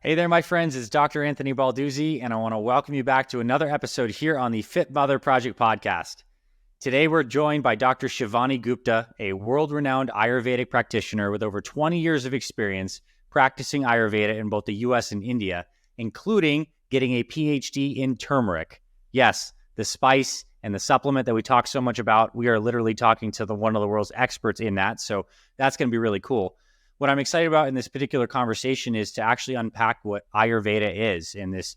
Hey there, my friends. It's Dr. Anthony Balduzzi, and I want to welcome you back to another episode here on the Fit Mother Project podcast. Today, we're joined by Dr. Shivani Gupta, a world-renowned Ayurvedic practitioner with over 20 years of experience practicing Ayurveda in both the U.S. and India, including getting a Ph.D. in turmeric. Yes, the spice and the supplement that we talk so much about, we are literally talking to one of the world's experts in that, so that's going to be really cool. What I'm excited about in this particular conversation is to actually unpack what Ayurveda is, and this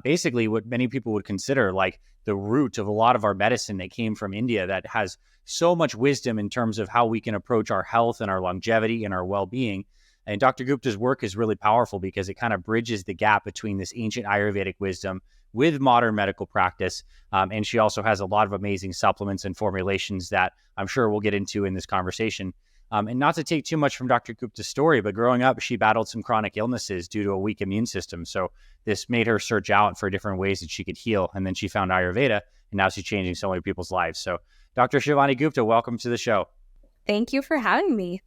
basically what many people would consider like the root of a lot of our medicine that came from India that has so much wisdom in terms of how we can approach our health and our longevity and our well-being. And Dr. Gupta's work is really powerful because it kind of bridges the gap between this ancient Ayurvedic wisdom with modern medical practice. And she also has a lot of amazing supplements and formulations that I'm sure we'll get into in this conversation. And not to take too much from Dr. Gupta's story, but growing up, she battled some chronic illnesses due to a weak immune system. So this made her search out for different ways that she could heal. And then she found Ayurveda, and now she's changing so many people's lives. So Dr. Shivani Gupta, welcome to the show. Thank you for having me.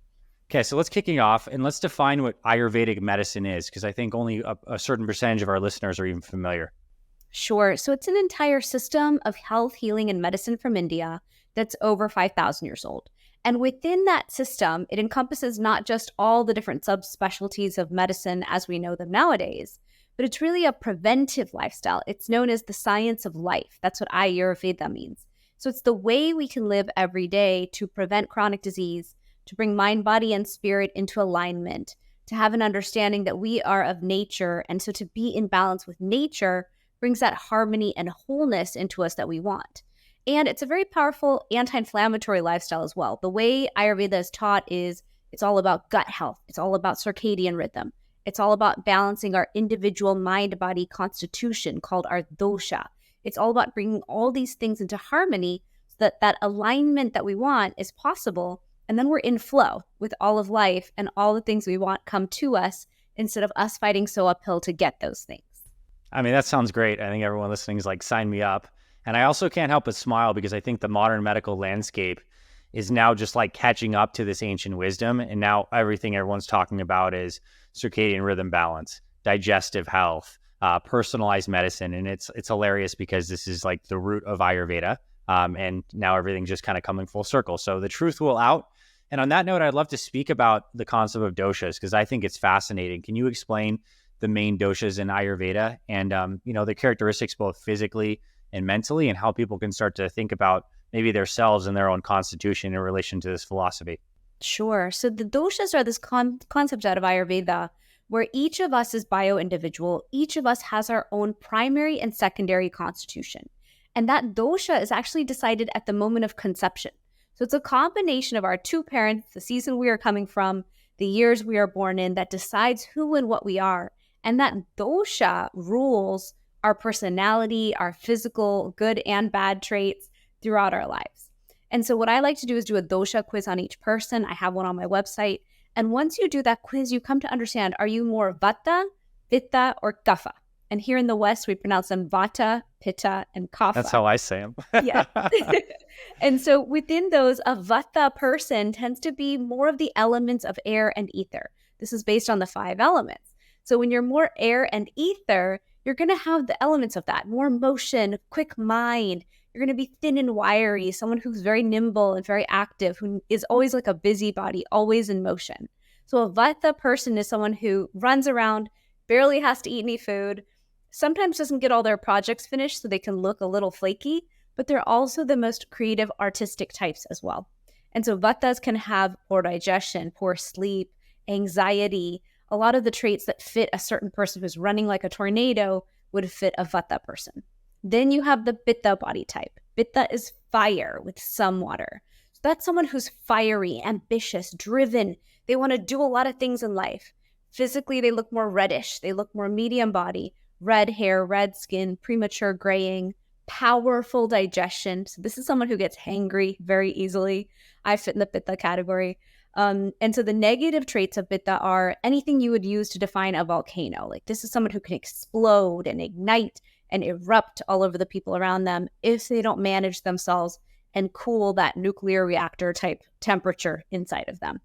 Okay, so let's kicking off and let's define what Ayurvedic medicine is, because I think only a certain percentage of our listeners are even familiar. Sure. So it's an entire system of health, healing, and medicine from India that's over 5,000 years old. And within that system, it encompasses not just all the different subspecialties of medicine as we know them nowadays, but it's really a preventive lifestyle. It's known as the science of life. That's what Ayurveda means. So it's the way we can live every day to prevent chronic disease, to bring mind, body, and spirit into alignment, to have an understanding that we are of nature. And so to be in balance with nature brings that harmony and wholeness into us that we want. And it's a very powerful anti-inflammatory lifestyle as well. The way Ayurveda is taught is it's all about gut health. It's all about circadian rhythm. It's all about balancing our individual mind-body constitution called our dosha. It's all about bringing all these things into harmony so that that alignment that we want is possible. And then we're in flow with all of life, and all the things we want come to us instead of us fighting so uphill to get those things. I mean, that sounds great. I think everyone listening is like, sign me up. And I also can't help but smile because I think the modern medical landscape is now just like catching up to this ancient wisdom. And now everything everyone's talking about is circadian rhythm balance, digestive health, personalized medicine. And it's hilarious because this is like the root of Ayurveda. And now everything's just kind of coming full circle. So the truth will out. And on that note, I'd love to speak about the concept of doshas because I think it's fascinating. Can you explain the main doshas in Ayurveda and, the characteristics both physically and mentally, and how people can start to think about maybe themselves and their own constitution in relation to this philosophy? Sure. So the doshas are this concept out of Ayurveda where each of us is bio-individual. Each of us has our own primary and secondary constitution. And that dosha is actually decided at the moment of conception. So it's a combination of our two parents, the season we are coming from, the years we are born in, that decides who and what we are. And that dosha rules our personality, our physical good and bad traits throughout our lives. And so what I like to do is do a dosha quiz on each person. I have one on my website. And once you do that quiz, you come to understand, are you more vata, pitta, or kapha? And here in the West, we pronounce them vata, pitta, and kapha. That's how I say them. Yeah. And so within those, a vata person tends to be more of the elements of air and ether. This is based on the 5 elements. So when you're more air and ether, you're going to have the elements of that, more motion, quick mind. You're going to be thin and wiry, someone who's very nimble and very active, who is always like a busybody, always in motion. So a vata person is someone who runs around, barely has to eat any food, sometimes doesn't get all their projects finished so they can look a little flaky, but they're also the most creative, artistic types as well. And so vatas can have poor digestion, poor sleep, anxiety. A lot of the traits that fit a certain person who's running like a tornado would fit a vata person. Then you have the pitta body type. Pitta is fire with some water. So that's someone who's fiery, ambitious, driven. They want to do a lot of things in life. Physically, they look more reddish. They look more medium body, red hair, red skin, premature graying, powerful digestion. So this is someone who gets hangry very easily. I fit in the pitta category. And so the negative traits of pitta are anything you would use to define a volcano. Like this is someone who can explode and ignite and erupt all over the people around them if they don't manage themselves and cool that nuclear reactor type temperature inside of them.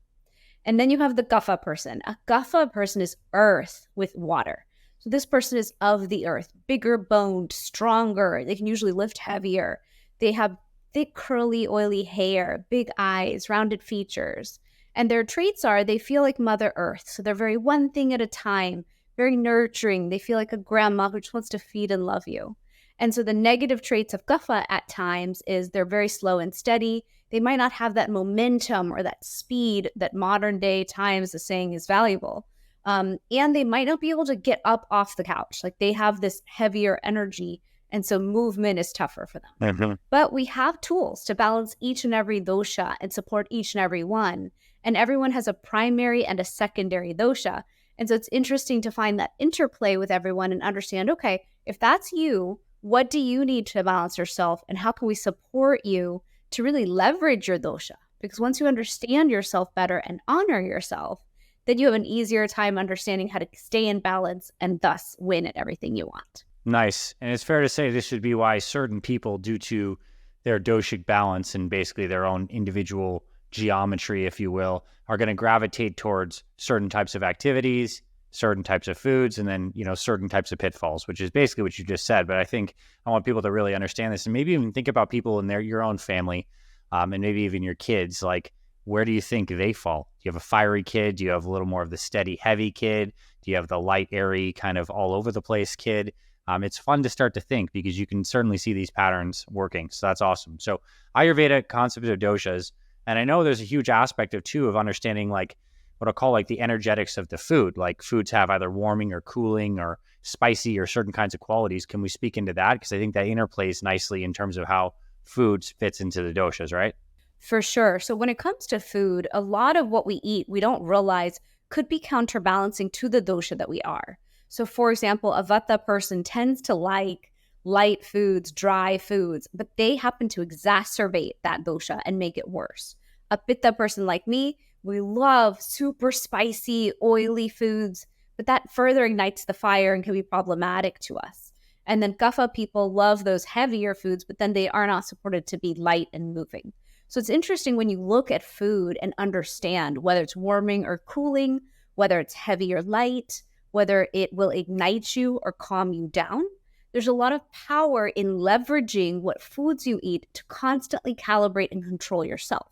And then you have the kapha person. A kapha person is earth with water. So this person is of the earth, bigger boned, stronger. They can usually lift heavier. They have thick, curly, oily hair, big eyes, rounded features. And their traits are they feel like Mother Earth. So they're very one thing at a time, very nurturing. They feel like a grandma who just wants to feed and love you. And so the negative traits of Kapha at times is they're very slow and steady. They might not have that momentum or that speed that modern day times is saying is valuable. And they might not be able to get up off the couch. Like they have this heavier energy. And so movement is tougher for them. Mm-hmm. But we have tools to balance each and every dosha and support each and every one. And everyone has a primary and a secondary dosha. And so it's interesting to find that interplay with everyone and understand, okay, if that's you, what do you need to balance yourself? And how can we support you to really leverage your dosha? Because once you understand yourself better and honor yourself, then you have an easier time understanding how to stay in balance and thus win at everything you want. Nice. And it's fair to say this should be why certain people, due to their doshic balance and basically their own individual geometry, if you will, are going to gravitate towards certain types of activities, certain types of foods, and then, certain types of pitfalls, which is basically what you just said. But I think I want people to really understand this and maybe even think about people in your own family, and maybe even your kids. Like, where do you think they fall? Do you have a fiery kid? Do you have a little more of the steady, heavy kid? Do you have the light, airy, kind of all over the place kid? It's fun to start to think because you can certainly see these patterns working. So that's awesome. So Ayurveda concept of doshas, and I know there's a huge aspect of understanding like what I'll call like the energetics of the food. Like foods have either warming or cooling or spicy or certain kinds of qualities. Can we speak into that? Because I think that interplays nicely in terms of how foods fits into the doshas, right? For sure. So when it comes to food, a lot of what we eat, we don't realize could be counterbalancing to the dosha that we are. So for example, a Vata person tends to like light foods, dry foods, but they happen to exacerbate that dosha and make it worse. A Pitta person like me, we love super spicy, oily foods, but that further ignites the fire and can be problematic to us. And then Kapha people love those heavier foods, but then they are not supported to be light and moving. So it's interesting when you look at food and understand whether it's warming or cooling, whether it's heavy or light, whether it will ignite you or calm you down. There's a lot of power in leveraging what foods you eat to constantly calibrate and control yourself.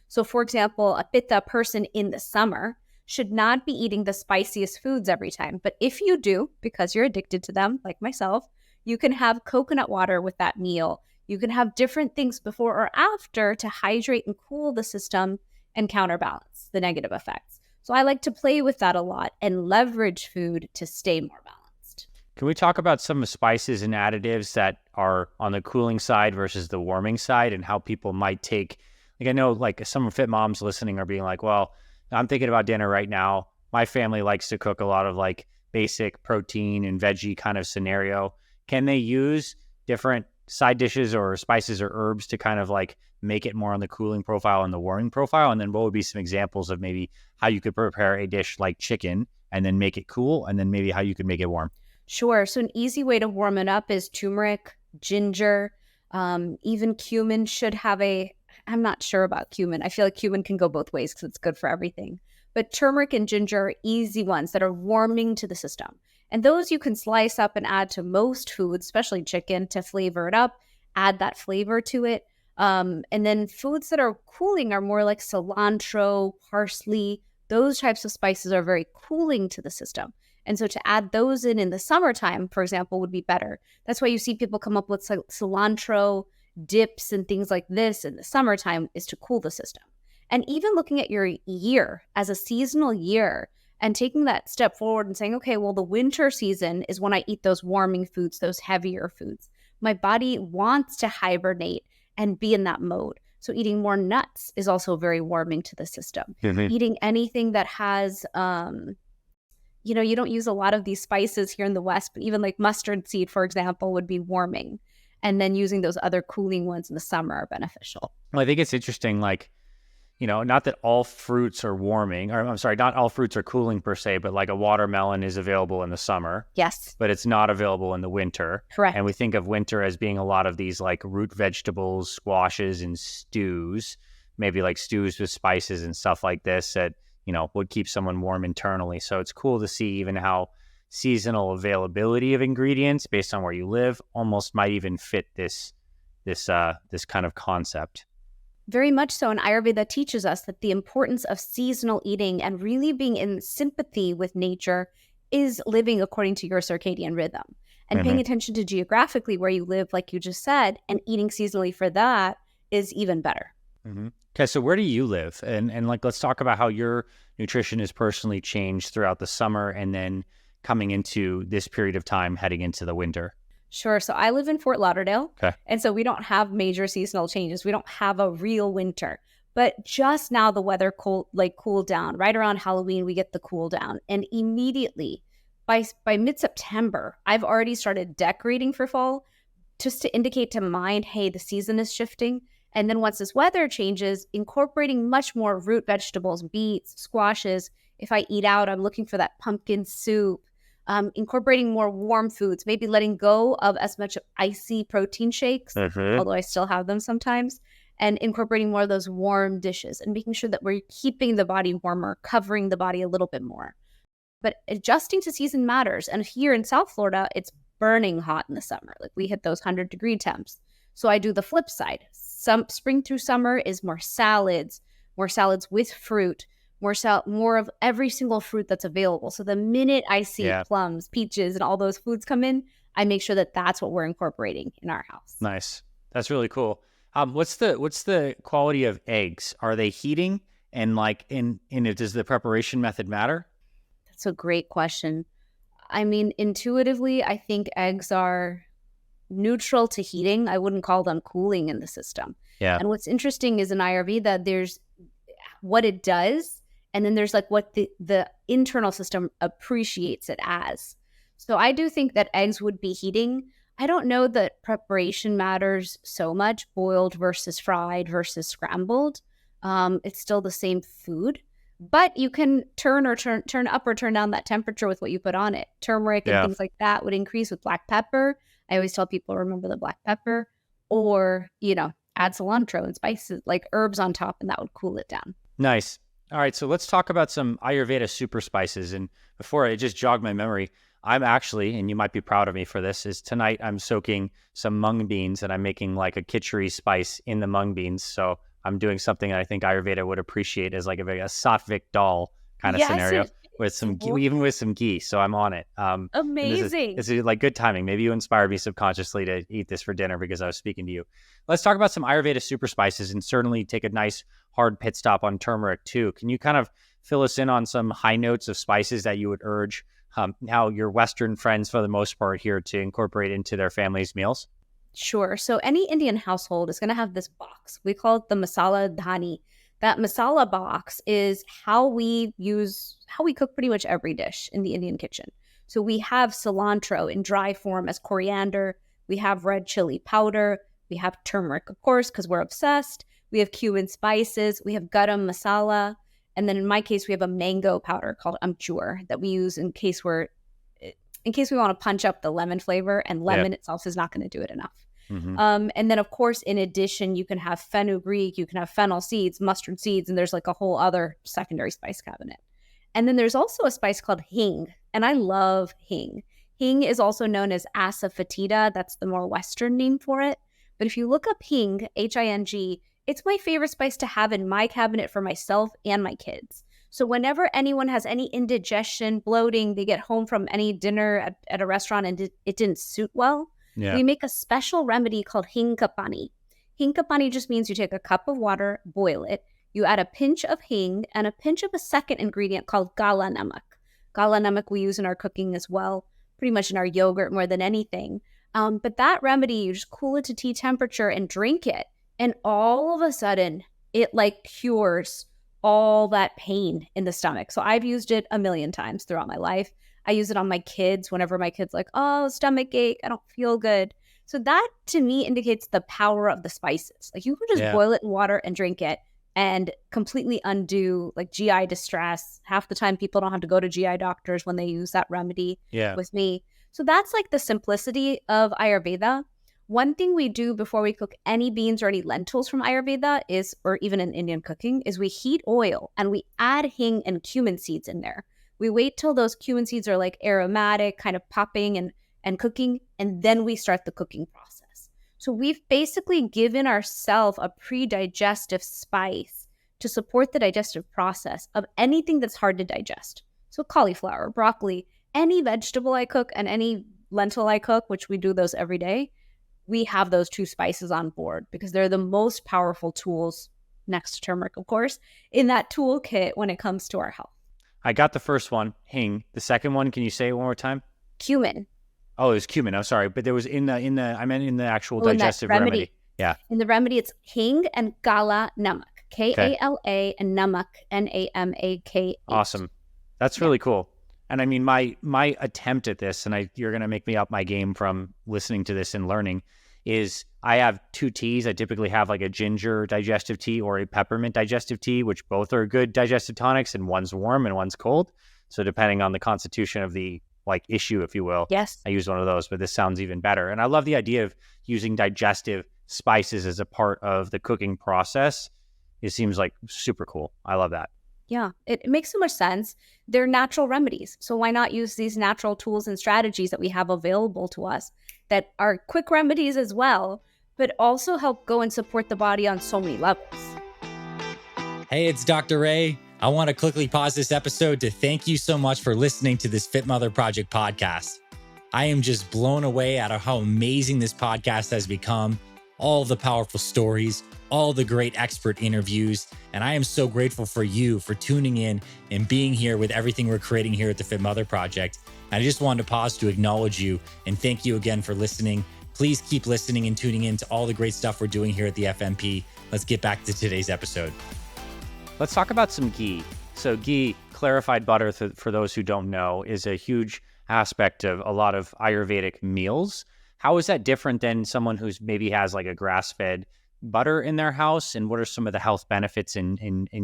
So for example, a Pitta person in the summer should not be eating the spiciest foods every time. But if you do, because you're addicted to them, like myself, you can have coconut water with that meal. You can have different things before or after to hydrate and cool the system and counterbalance the negative effects. So I like to play with that a lot and leverage food to stay more balanced. Can we talk about some of the spices and additives that are on the cooling side versus the warming side and how people might take, like I know like some fit moms listening are being like, well, I'm thinking about dinner right now. My family likes to cook a lot of like basic protein and veggie kind of scenario. Can they use different side dishes or spices or herbs to kind of like make it more on the cooling profile and the warming profile? And then what would be some examples of maybe how you could prepare a dish like chicken and then make it cool and then maybe how you could make it warm? Sure. So an easy way to warm it up is turmeric, ginger, even cumin should have I'm not sure about cumin. I feel like cumin can go both ways because it's good for everything. But turmeric and ginger are easy ones that are warming to the system. And those you can slice up and add to most foods, especially chicken, to flavor it up, add that flavor to it. And then foods that are cooling are more like cilantro, parsley. Those types of spices are very cooling to the system. And so to add those in the summertime, for example, would be better. That's why you see people come up with cilantro dips and things like this in the summertime is to cool the system. And even looking at your year as a seasonal year and taking that step forward and saying, okay, well, the winter season is when I eat those warming foods, those heavier foods. My body wants to hibernate and be in that mode. So eating more nuts is also very warming to the system. Mm-hmm. Eating anything that has, you don't use a lot of these spices here in the West, but even like mustard seed, for example, would be warming. And then using those other cooling ones in the summer are beneficial. Well, I think it's interesting, like, not that all fruits are warming, or I'm sorry, not all fruits are cooling per se, but like a watermelon is available in the summer. Yes. But it's not available in the winter. Correct. And we think of winter as being a lot of these like root vegetables, squashes, and stews, maybe like stews with spices and stuff like this that, would keep someone warm internally. So it's cool to see even how seasonal availability of ingredients based on where you live almost might even fit this kind of concept. Very much so. And Ayurveda teaches us that the importance of seasonal eating and really being in sympathy with nature is living according to your circadian rhythm and paying attention to geographically where you live, like you just said, and eating seasonally for that is even better. Okay, so where do you live? And like, let's talk about how your nutrition has personally changed throughout the summer and then coming into this period of time heading into the winter. Sure. So I live in Fort Lauderdale. Okay. And so we don't have major seasonal changes. We don't have a real winter. But just now the weather cooled down. Right around Halloween, we get the cool down. And immediately by mid-September, I've already started decorating for fall just to indicate to mind, hey, the season is shifting. And then once this weather changes, incorporating much more root vegetables, beets, squashes. If I eat out, I'm looking for that pumpkin soup. Incorporating more warm foods, maybe letting go of as much icy protein shakes, although I still have them sometimes, and incorporating more of those warm dishes and making sure that we're keeping the body warmer, covering the body a little bit more. But adjusting to season matters. And here in South Florida, it's burning hot in the summer. Like we hit those 100-degree temps. So I do the flip side. Some spring through summer is more salads with fruit, more of every single fruit that's available. So the minute I see plums, peaches, and all those foods come in, I make sure that that's what we're incorporating in our house. Nice. That's really cool. What's the quality of eggs? Are they heating? And like, does the preparation method matter? That's a great question. I mean, intuitively, I think eggs are neutral to heating. I wouldn't call them cooling in the system. Yeah. And what's interesting is in Ayurveda, there's what it does, and then there's like what the internal system appreciates it as. So I do think that eggs would be heating. I don't know that preparation matters so much, boiled versus fried versus scrambled. It's still the same food, but you can turn up or turn down that temperature with what you put on it. Turmeric and things like that would increase with black pepper. I always tell people, remember the black pepper, or, add cilantro and spices, like herbs on top, and that would cool it down. Nice. All right, so let's talk about some Ayurveda super spices. And before I just jog my memory, I'm actually, and you might be proud of me for this, is tonight I'm soaking some mung beans and I'm making like a khichdi spice in the mung beans. So I'm doing something that I think Ayurveda would appreciate as like a sattvic dal kind of scenario with some ghee, even with some ghee. So I'm on it. Amazing. This is like good timing. Maybe you inspired me subconsciously to eat this for dinner because I was speaking to you. Let's talk about some Ayurveda super spices and certainly take a nice hard pit stop on turmeric too. Can you kind of fill us in on some high notes of spices that you would urge how your Western friends, for the most part, here to incorporate into their families' meals? Sure. So any Indian household is going to have this box. We call it the masala dhani. That masala box is how we cook pretty much every dish in the Indian kitchen. So we have cilantro in dry form as coriander. We have red chili powder. We have turmeric, of course, because we're obsessed. We have cumin spices. We have garam masala. And then in my case, we have a mango powder called amchur that we use in case we want to punch up the lemon flavor, and lemon itself is not going to do it enough. Mm-hmm. And then, of course, in addition, you can have fenugreek, you can have fennel seeds, mustard seeds, and there's like a whole other secondary spice cabinet. And then there's also a spice called hing, and I love hing. Hing is also known as asafoetida. That's the more Western name for it. But if you look up hing, Hing, it's my favorite spice to have in my cabinet for myself and my kids. So whenever anyone has any indigestion, bloating, they get home from any dinner at a restaurant and it didn't suit well, we make a special remedy called hing ka pani. Hing ka pani just means you take a cup of water, boil it, you add a pinch of hing and a pinch of a second ingredient called gala namak. Gala namak we use in our cooking as well, pretty much in our yogurt more than anything. But that remedy, you just cool it to tea temperature and drink it. And all of a sudden, it like cures all that pain in the stomach. So I've used it a million times throughout my life. I use it on my kids whenever my kid's like, oh, stomach ache, I don't feel good. So that to me indicates the power of the spices. Like you can just boil it in water and drink it and completely undo like GI distress. Half the time people don't have to go to GI doctors when they use that remedy with me. So that's like the simplicity of Ayurveda. One thing we do before we cook any beans or any lentils from Ayurveda is, or even in Indian cooking, is we heat oil and we add hing and cumin seeds in there. We wait till those cumin seeds are like aromatic, kind of popping and cooking, and then we start the cooking process. So we've basically given ourselves a pre-digestive spice to support the digestive process of anything that's hard to digest. So cauliflower, broccoli, any vegetable I cook and any lentil I cook, which we do those every day, we have those two spices on board because they're the most powerful tools, next to turmeric, of course, in that toolkit when it comes to our health. I got the first one, hing. The second one, can you say it one more time? Cumin. Oh, it was cumin. I'm sorry, but there was in the I meant in the actual digestive remedy. Yeah. In the remedy, it's hing and kala namak. Kala and namak, Namak. Awesome. That's really cool. And I mean, my attempt at this, and you're going to make me up my game from listening to this and learning, is I have two teas. I typically have like a ginger digestive tea or a peppermint digestive tea, which both are good digestive tonics, and one's warm and one's cold. So depending on the constitution of the like issue, if you will, yes, I use one of those, but this sounds even better. And I love the idea of using digestive spices as a part of the cooking process. It seems like super cool. I love that. Yeah, it makes so much sense. They're natural remedies. So why not use these natural tools and strategies that we have available to us that are quick remedies as well, but also help go and support the body on so many levels. Hey, it's Dr. Ray. I want to quickly pause this episode to thank you so much for listening to this Fit Mother Project podcast. I am just blown away at how amazing this podcast has become, all the powerful stories, all the great expert interviews, and I am so grateful for you for tuning in and being here with everything we're creating here at the Fit Mother Project. And I just wanted to pause to acknowledge you and thank you again for listening. Please keep listening and tuning in to all the great stuff we're doing here at the FMP. Let's get back to today's episode. Let's talk about some ghee. So ghee, clarified butter, for those who don't know, is a huge aspect of a lot of Ayurvedic meals. How is that different than someone who's maybe has like a grass-fed butter in their house? And what are some of the health benefits and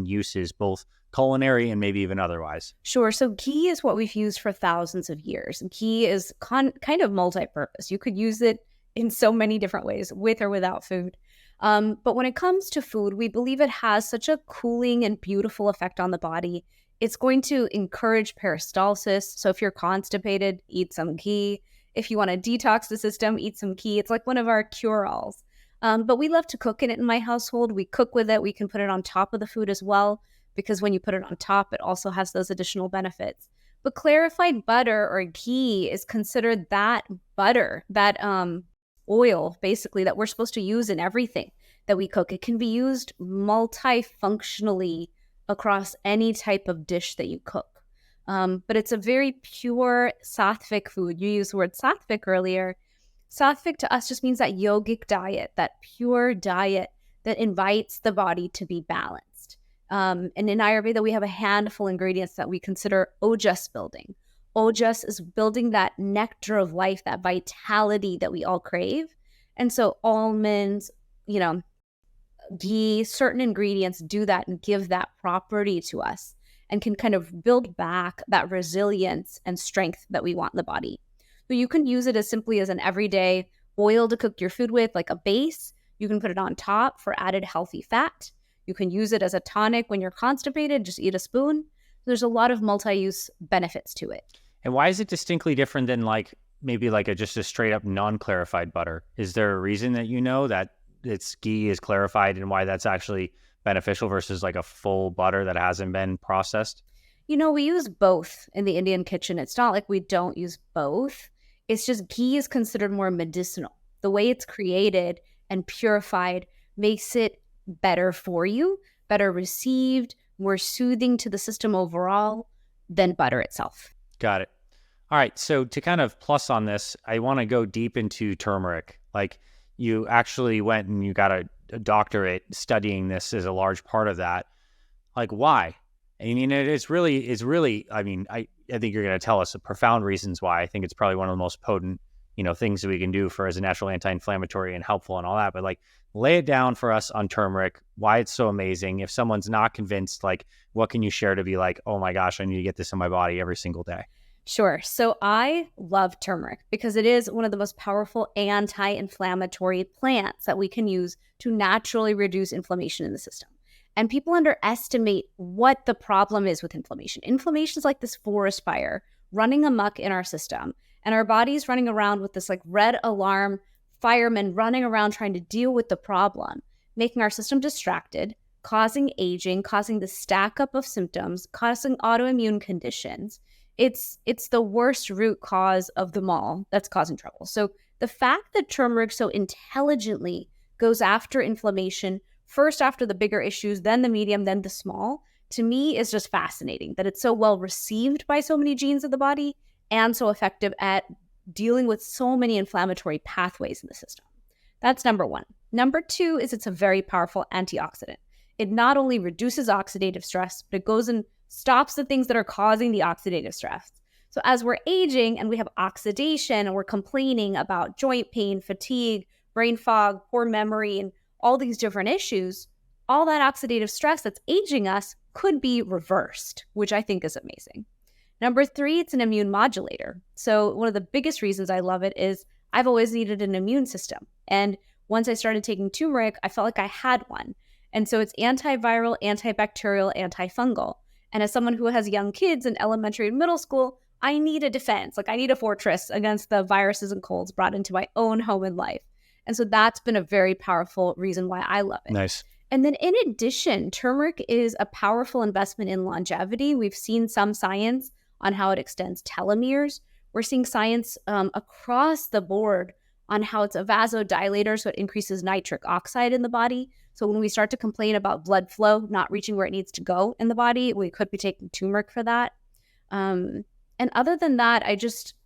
uses, both culinary and maybe even otherwise? Sure. So ghee is what we've used for thousands of years. Ghee is kind of multi-purpose. You could use it in so many different ways, with or without food. But when it comes to food, we believe it has such a cooling and beautiful effect on the body. It's going to encourage peristalsis. So if you're constipated, eat some ghee. If you want to detox the system, eat some ghee. It's like one of our cure-alls. But we love to cook in it in my household. We cook with it. We can put it on top of the food as well, because when you put it on top, it also has those additional benefits. But clarified butter or ghee is considered that butter, that oil, basically, that we're supposed to use in everything that we cook. It can be used multifunctionally across any type of dish that you cook. But it's a very pure sattvic food. You used the word sattvic earlier. Sattvic to us just means that yogic diet, that pure diet that invites the body to be balanced. And in Ayurveda, we have a handful of ingredients that we consider ojas building. Ojas is building that nectar of life, that vitality that we all crave. And so almonds, ghee, certain ingredients do that and give that property to us and can kind of build back that resilience and strength that we want in the body. So you can use it as simply as an everyday oil to cook your food with, like a base. You can put it on top for added healthy fat. You can use it as a tonic when you're constipated, just eat a spoon. There's a lot of multi-use benefits to it. And why is it distinctly different than maybe just a straight up non-clarified butter? Is there a reason that that its ghee is clarified and why that's actually beneficial versus like a full butter that hasn't been processed? We use both in the Indian kitchen. It's not like we don't use both. It's just ghee is considered more medicinal. The way it's created and purified makes it better for you, better received, more soothing to the system overall than butter itself. Got it. All right. So to kind of plus on this, I want to go deep into turmeric. Like you actually went and you got a doctorate studying this as a large part of that. Like why? I mean, it's really, I think you're going to tell us the profound reasons why. I think it's probably one of the most potent, things that we can do as a natural anti-inflammatory and helpful and all that. But lay it down for us on turmeric, why it's so amazing. If someone's not convinced, what can you share to be like, oh my gosh, I need to get this in my body every single day? Sure. So I love turmeric because it is one of the most powerful anti-inflammatory plants that we can use to naturally reduce inflammation in the system. And people underestimate what the problem is with inflammation. Inflammation is like this forest fire running amok in our system. And our body's running around with this like red alarm firemen running around trying to deal with the problem, making our system distracted, causing aging, causing the stack up of symptoms, causing autoimmune conditions. It's the worst root cause of them all that's causing trouble. So the fact that turmeric so intelligently goes after inflammation, first after the bigger issues, then the medium, then the small, to me is just fascinating that it's so well received by so many genes of the body and so effective at dealing with so many inflammatory pathways in the system. That's number one. Number two is it's a very powerful antioxidant. It not only reduces oxidative stress, but it goes and stops the things that are causing the oxidative stress. So as we're aging and we have oxidation and we're complaining about joint pain, fatigue, brain fog, poor memory, and all these different issues, all that oxidative stress that's aging us could be reversed, which I think is amazing. Number three, it's an immune modulator. So one of the biggest reasons I love it is I've always needed an immune system. And once I started taking turmeric, I felt like I had one. And so it's antiviral, antibacterial, antifungal. And as someone who has young kids in elementary and middle school, I need a defense. Like I need a fortress against the viruses and colds brought into my own home and life. And so that's been a very powerful reason why I love it. Nice. And then in addition, turmeric is a powerful investment in longevity. We've seen some science on how it extends telomeres. We're seeing science across the board on how it's a vasodilator, so it increases nitric oxide in the body. So when we start to complain about blood flow not reaching where it needs to go in the body, we could be taking turmeric for that. And other than that,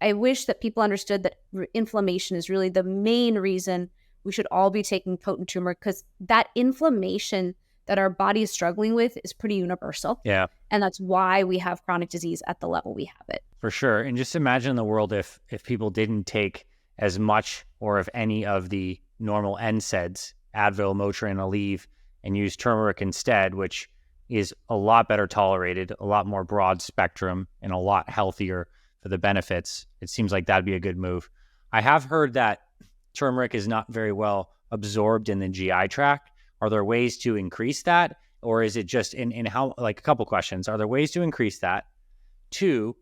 I wish that people understood that inflammation is really the main reason we should all be taking potent turmeric, because that inflammation that our body is struggling with is pretty universal. Yeah. And that's why we have chronic disease at the level we have it. For sure. And just imagine the world if people didn't take as much or if any of the normal NSAIDs, Advil, Motrin, Aleve, and use turmeric instead, which is a lot better tolerated, a lot more broad spectrum, and a lot healthier for the benefits. It seems like that'd be a good move. I have heard that turmeric is not very well absorbed in the GI tract. Are there ways to increase that? Or is it just in how, like a couple questions. Are there ways to increase that? Two,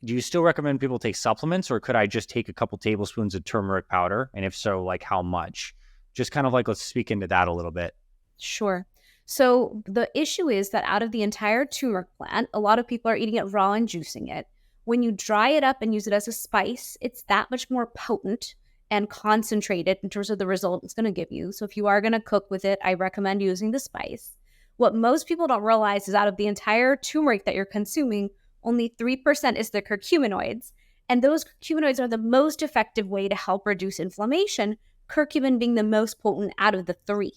do you still recommend people take supplements, or could I just take a couple tablespoons of turmeric powder? And if so, like how much? Just kind of like, let's speak into that a little bit. Sure. So the issue is that out of the entire turmeric plant, a lot of people are eating it raw and juicing it. When you dry it up and use it as a spice, it's that much more potent and concentrated in terms of the result it's going to give you. So if you are going to cook with it, I recommend using the spice. What most people don't realize is out of the entire turmeric that you're consuming, only 3% is the curcuminoids. And those curcuminoids are the most effective way to help reduce inflammation, curcumin being the most potent out of the three.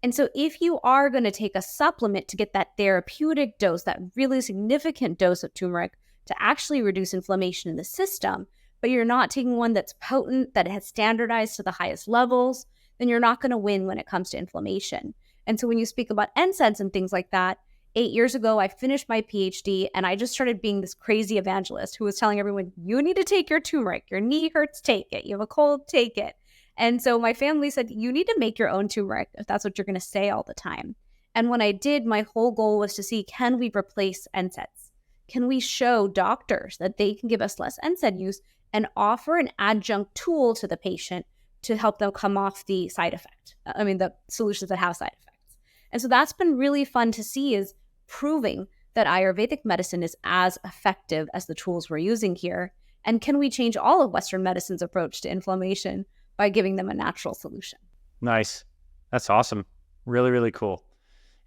And so if you are going to take a supplement to get that therapeutic dose, that really significant dose of turmeric to actually reduce inflammation in the system, but you're not taking one that's potent, that has standardized to the highest levels, then you're not going to win when it comes to inflammation. And so when you speak about NSAIDs and things like that, 8 years ago, I finished my Ph.D. and I just started being this crazy evangelist who was telling everyone, you need to take your turmeric. Your knee hurts, take it. You have a cold, take it. And so my family said, you need to make your own turmeric if that's what you're going to say all the time. And when I did, my whole goal was to see, can we replace NSAIDs? Can we show doctors that they can give us less NSAID use and offer an adjunct tool to the patient to help them come off the the solutions that have side effects. And so that's been really fun to see, is proving that Ayurvedic medicine is as effective as the tools we're using here. And can we change all of Western medicine's approach to inflammation by giving them a natural solution? Nice. That's awesome. Really, really cool.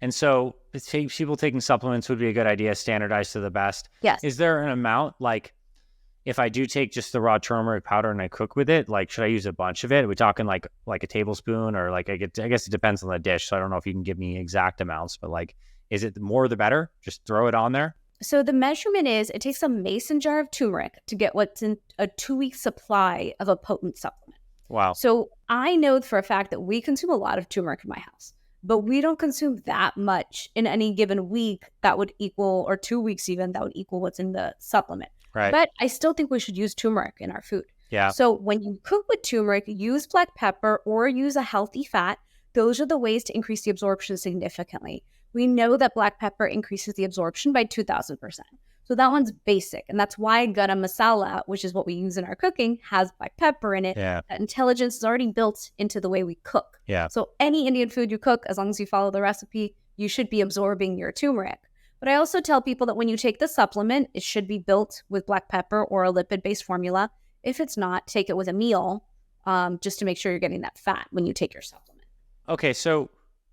And so people taking supplements would be a good idea, standardized to the best. Yes. Is there an amount, like if I do take just the raw turmeric powder and I cook with it, like should I use a bunch of it? Are we talking like a tablespoon, or like I guess it depends on the dish. So I don't know if you can give me exact amounts, but like, is it more the better? Just throw it on there? So the measurement is, it takes a mason jar of turmeric to get what's in a 2-week supply of a potent supplement. Wow. So I know for a fact that we consume a lot of turmeric in my house, but we don't consume that much in any given week that would equal, or 2 weeks even, that would equal what's in the supplement. Right. But I still think we should use turmeric in our food. Yeah. So when you cook with turmeric, use black pepper or use a healthy fat. those are the ways to increase the absorption significantly. We know that black pepper increases the absorption by 2,000%. So that one's basic. And that's why garam masala, which is what we use in our cooking, has black pepper in it. Yeah. That intelligence is already built into the way we cook. Yeah. So any Indian food you cook, as long as you follow the recipe, you should be absorbing your turmeric. But I also tell people that when you take the supplement, it should be built with black pepper or a lipid-based formula. If it's not, take it with a meal, just to make sure you're getting that fat when you take your supplement. Okay, so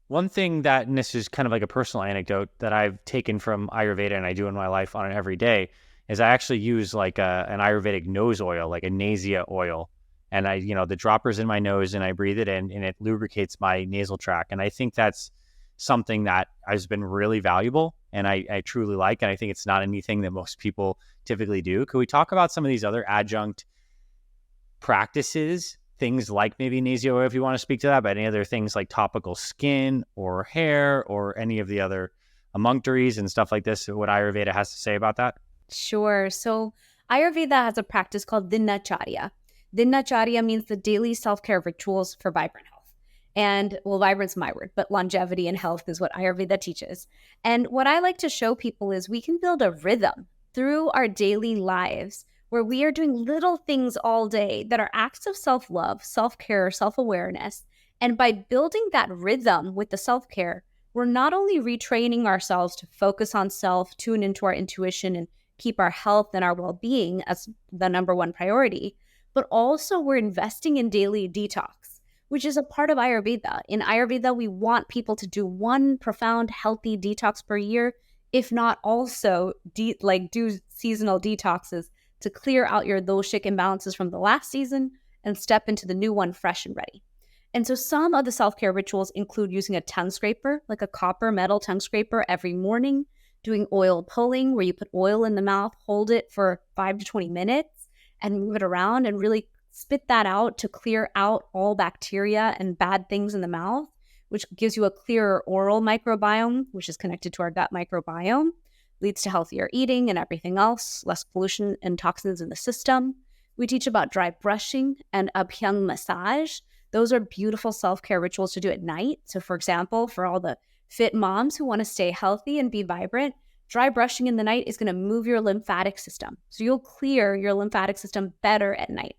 one thing that, and this is kind of like a personal anecdote that I've taken from Ayurveda and I do in my life on it every day, is I actually use like an Ayurvedic nose oil, like a nasia oil. And the dropper's in my nose and I breathe it in and it lubricates my nasal tract. And I think that's something that has been really valuable and I truly like. And I think it's not anything that most people typically do. Could we talk about some of these other adjunct practices? Things like maybe nasia oil, if you want to speak to that, but any other things like topical skin or hair or any of the other emunctories and stuff like this, what Ayurveda has to say about that? Sure. So Ayurveda has a practice called Dinacharya. Dinacharya means the daily self-care rituals for vibrant health. And well, vibrant's my word, but longevity and health is what Ayurveda teaches. And what I like to show people is we can build a rhythm through our daily lives where we are doing little things all day that are acts of self-love, self-care, self-awareness. And by building that rhythm with the self-care, we're not only retraining ourselves to focus on self, tune into our intuition, and keep our health and our well-being as the number one priority, but also we're investing in daily detox, which is a part of Ayurveda. In Ayurveda, we want people to do one profound, healthy detox per year, if not also do seasonal detoxes to clear out your doshic imbalances from the last season and step into the new one fresh and ready. And so some of the self-care rituals include using a tongue scraper, like a copper metal tongue scraper every morning, doing oil pulling where you put oil in the mouth, hold it for 5 to 20 minutes and move it around and really spit that out to clear out all bacteria and bad things in the mouth, which gives you a clearer oral microbiome, which is connected to our gut microbiome. Leads to healthier eating and everything else, less pollution and toxins in the system. We teach about dry brushing and abhyang massage. Those are beautiful self-care rituals to do at night. So for example, for all the fit moms who want to stay healthy and be vibrant, dry brushing in the night is going to move your lymphatic system. So you'll clear your lymphatic system better at night.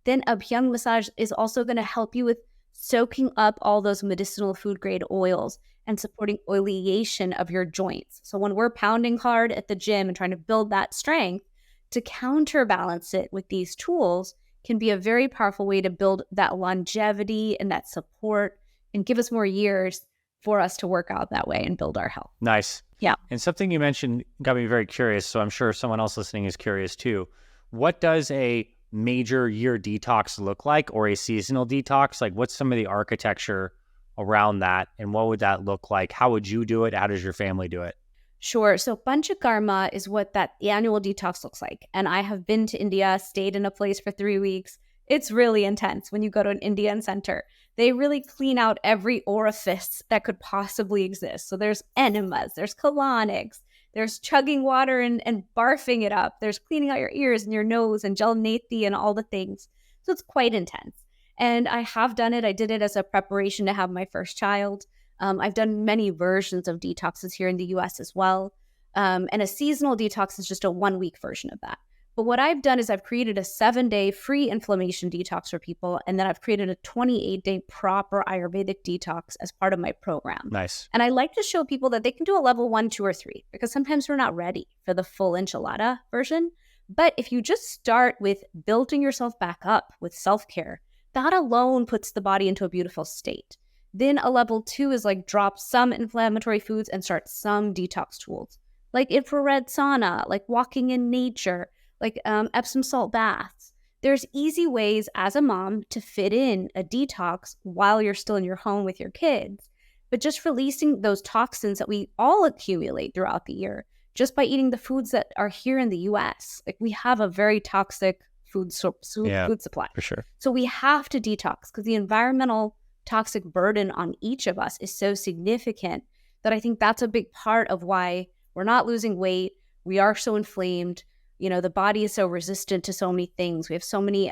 Then abhyang massage is also going to help you with soaking up all those medicinal food grade oils and supporting oleation of your joints. So when we're pounding hard at the gym and trying to build that strength, to counterbalance it with these tools can be a very powerful way to build that longevity and that support and give us more years for us to work out that way and build our health. Nice. Yeah. And something you mentioned got me very curious, so I'm sure someone else listening is curious too. What does a major year detox look like, or a seasonal detox? Like, what's some of the architecture around that, and what would that look like? How would you do it? How does your family do it? Sure. So panchakarma is what that annual detox looks like. And I have been to India, stayed in a place for 3 weeks. It's really intense when you go to an Indian center. They really clean out every orifice that could possibly exist. So there's enemas, there's colonics, there's chugging water and barfing it up. There's cleaning out your ears and your nose and jalnethi and all the things. So it's quite intense. And I have done it. I did it as a preparation to have my first child. I've done many versions of detoxes here in the US as well. And a seasonal detox is just a 1-week version of that. But what I've done is I've created a 7-day free inflammation detox for people. And then I've created a 28-day proper Ayurvedic detox as part of my program. Nice. And I like to show people that they can do a level 1, 2, or 3, because sometimes we're not ready for the full enchilada version. But if you just start with building yourself back up with self-care, that alone puts the body into a beautiful state. Then a level 2 is like drop some inflammatory foods and start some detox tools, like infrared sauna, like walking in nature, like Epsom salt baths. There's easy ways as a mom to fit in a detox while you're still in your home with your kids, but just releasing those toxins that we all accumulate throughout the year just by eating the foods that are here in the US. Like, we have a very toxic food supply. For sure. So we have to detox because the environmental toxic burden on each of us is so significant that I think that's a big part of why we're not losing weight. We are so inflamed. You know, the body is so resistant to so many things. We have so many,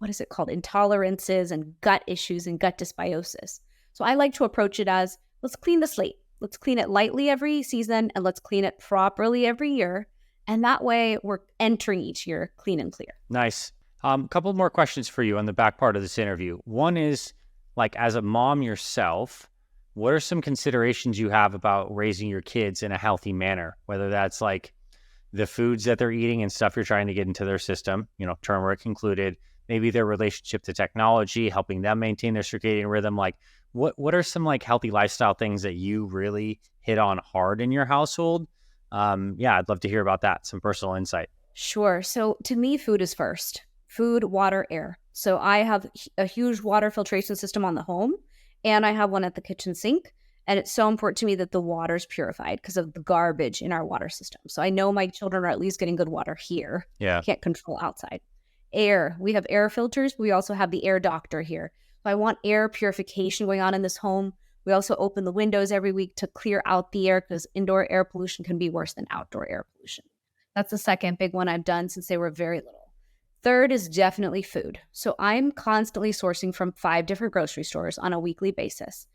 intolerances and gut issues and gut dysbiosis. So I like to approach it as, let's clean the slate. Let's clean it lightly every season and let's clean it properly every year. And that way we're entering each year clean and clear. Nice. A couple more questions for you on the back part of this interview. One is, like, as a mom yourself, what are some considerations you have about raising your kids in a healthy manner? Whether that's like the foods that they're eating and stuff you're trying to get into their system, turmeric included, maybe their relationship to technology, helping them maintain their circadian rhythm. Like, what are some like healthy lifestyle things that you really hit on hard in your household? I'd love to hear about that. Some personal insight. Sure. So to me, food is first. Food, water, air. So I have a huge water filtration system on the home, and I have one at the kitchen sink. And it's so important to me that the water is purified because of the garbage in our water system. So I know my children are at least getting good water here. Yeah. Can't control outside. Air. We have air filters, but we also have the air doctor here. So I want air purification going on in this home. We also open the windows every week to clear out the air because indoor air pollution can be worse than outdoor air pollution. That's the second big one I've done since they were very little. Third is definitely food. So I'm constantly sourcing from 5 different grocery stores on a weekly basis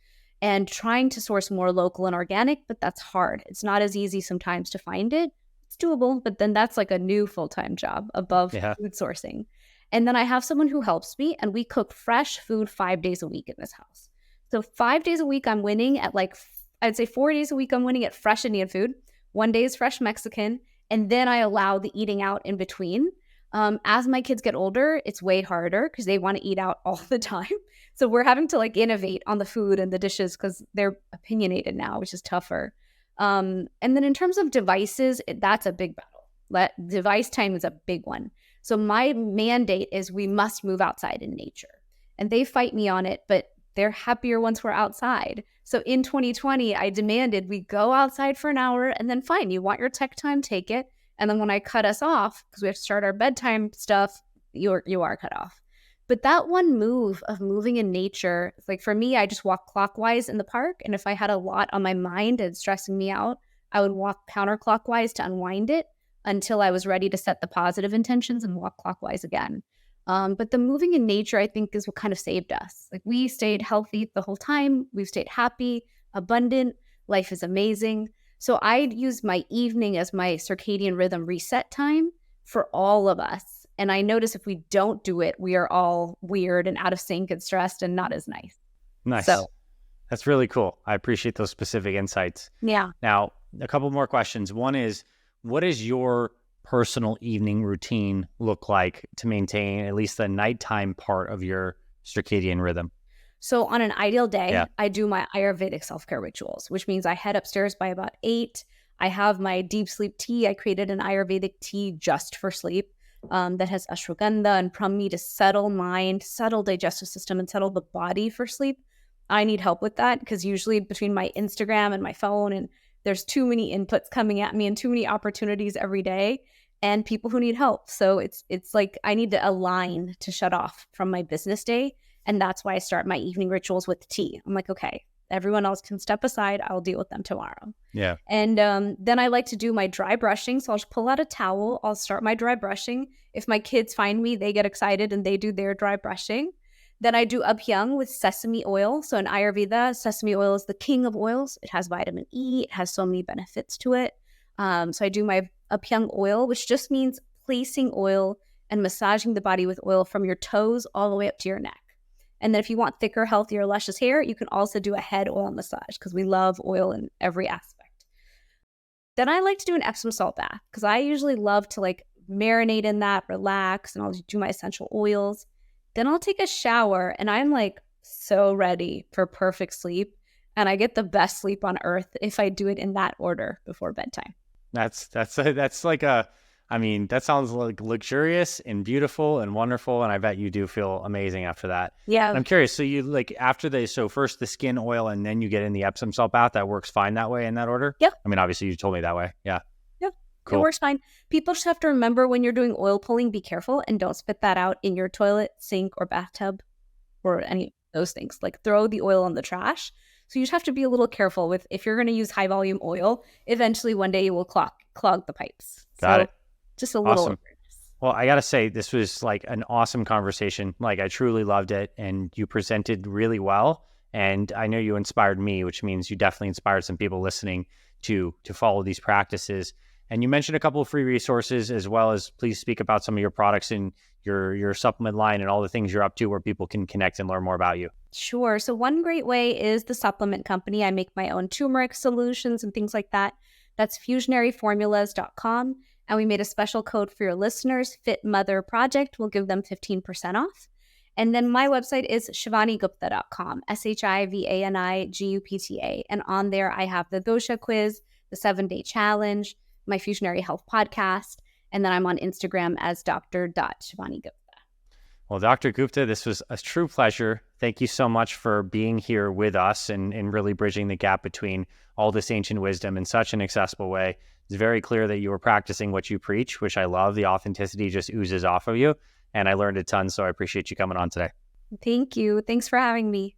and trying to source more local and organic, but that's hard. It's not as easy sometimes to find it. It's doable, but then that's like a new full-time job above food sourcing. And then I have someone who helps me, and we cook fresh food 5 days a week in this house. So 5 days a week I'm winning at I'd say 4 days a week I'm winning at fresh Indian food. 1 day is fresh Mexican. And then I allow the eating out in between. As my kids get older, it's way harder because they want to eat out all the time. So we're having to innovate on the food and the dishes because they're opinionated now, which is tougher. And then in terms of devices, that's a big battle. Device time is a big one. So my mandate is we must move outside in nature. And they fight me on it, but they're happier once we're outside. So in 2020, I demanded we go outside for an hour and then fine, you want your tech time, take it. And then when I cut us off, because we have to start our bedtime stuff, you are cut off. But that one move of moving in nature, like for me, I just walk clockwise in the park. And if I had a lot on my mind and stressing me out, I would walk counterclockwise to unwind it until I was ready to set the positive intentions and walk clockwise again. But the moving in nature, I think, is what kind of saved us. Like we stayed healthy the whole time. We've stayed happy, abundant. Life is amazing. So I use my evening as my circadian rhythm reset time for all of us. And I notice if we don't do it, we are all weird and out of sync and stressed and not as nice. Nice. So that's really cool. I appreciate those specific insights. Yeah. Now, a couple more questions. One is, what is your personal evening routine look like to maintain at least the nighttime part of your circadian rhythm? So on an ideal day, I do my Ayurvedic self-care rituals, which means I head upstairs by about 8. I have my deep sleep tea. I created an Ayurvedic tea just for sleep that has ashwagandha and brahmi to settle mind, settle digestive system, and settle the body for sleep. I need help with that because usually between my Instagram and my phone, and there's too many inputs coming at me and too many opportunities every day and people who need help. So it's like I need to align to shut off from my business day. And that's why I start my evening rituals with tea. I'm like, okay, everyone else can step aside. I'll deal with them tomorrow. Yeah. And then I like to do my dry brushing. So I'll just pull out a towel. I'll start my dry brushing. If my kids find me, they get excited and they do their dry brushing. Then I do abhyang with sesame oil. So in Ayurveda, sesame oil is the king of oils. It has vitamin E. It has so many benefits to it. So I do my abhyang oil, which just means placing oil and massaging the body with oil from your toes all the way up to your neck. And then if you want thicker, healthier, luscious hair, you can also do a head oil massage because we love oil in every aspect. Then I like to do an Epsom salt bath because I usually love to marinate in that, relax, and I'll do my essential oils. Then I'll take a shower and I'm so ready for perfect sleep. And I get the best sleep on earth if I do it in that order before bedtime. That sounds like luxurious and beautiful and wonderful. And I bet you do feel amazing after that. Yeah. And I'm curious. So you so first the skin oil and then you get in the Epsom salt bath. That works fine that way in that order? Yeah. I mean, obviously you told me that way. Yeah. Yeah. Cool. It works fine. People just have to remember when you're doing oil pulling, be careful and don't spit that out in your toilet, sink, or bathtub or any of those things. Throw the oil in the trash. So you just have to be a little careful with if you're going to use high volume oil, eventually one day you will clog the pipes. Got it. Just a little. Awesome. Well, I got to say, this was an awesome conversation. I truly loved it and you presented really well. And I know you inspired me, which means you definitely inspired some people listening to follow these practices. And you mentioned a couple of free resources, as well as please speak about some of your products in your supplement line and all the things you're up to where people can connect and learn more about you. Sure. So one great way is the supplement company. I make my own turmeric solutions and things like that. That's fusionaryformulas.com. And we made a special code for your listeners, Fit Mother Project. We'll give them 15% off. And then my website is shivanigupta.com, SHIVANIGUPTA. And on there, I have the Dosha quiz, the 7-day challenge, my Fusionary Health podcast. And then I'm on Instagram as Dr.Shivani Gupta. Well, Dr. Gupta, this was a true pleasure. Thank you so much for being here with us and really bridging the gap between all this ancient wisdom in such an accessible way. It's very clear that you were practicing what you preach, which I love. The authenticity just oozes off of you. And I learned a ton, so I appreciate you coming on today. Thank you. Thanks for having me.